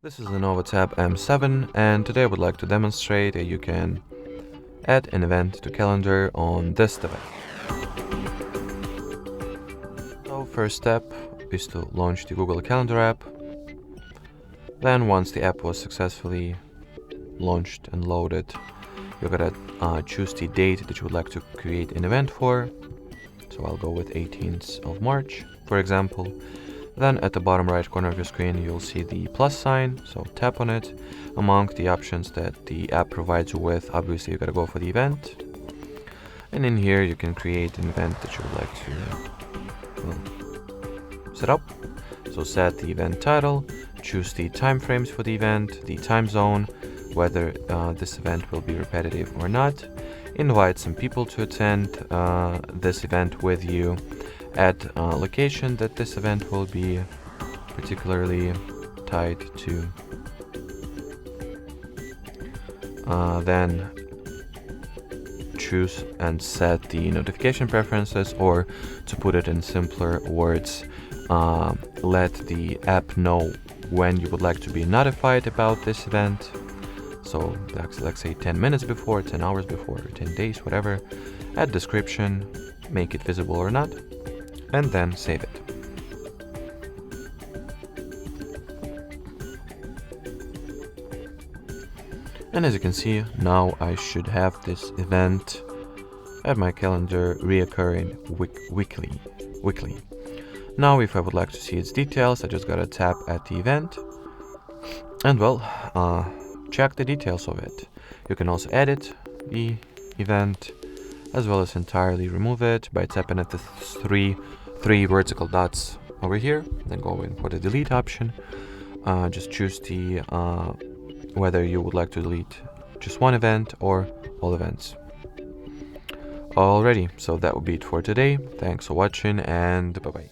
This is LENOVO Tab M7, and today I would like to demonstrate that you can add an event to calendar on this device. So first step is to launch the Google Calendar app. Then once the app was successfully launched and loaded, you're gonna choose the date that you would like to create an event for. So I'll go with 18th of March, for example. Then at the bottom right corner of your screen, you'll see the plus sign, so tap on it. Among the options that the app provides you with, obviously you gotta go for the event. And in here, you can create an event that you would like to set up. So set the event title, choose the time frames for the event, the time zone, whether this event will be repetitive or not. Invite some people to attend this event with you. Add a location that this event will be particularly tied to. Then choose and set the notification preferences, or to put it in simpler words, let the app know when you would like to be notified about this event. So let's say 10 minutes before, 10 hours before, 10 days, whatever. Add description, make it visible or not, and then save it. And as you can see, now I should have this event at my calendar reoccurring weekly. Now if I would like to see its details, I just gotta tap at the event and check the details of it. You can also edit the event as well as entirely remove it by tapping at the three vertical dots over here, then go in for the delete option. Just choose the whether you would like to delete just one event or all events. Alrighty, so that would be it for today. Thanks for watching, and bye bye.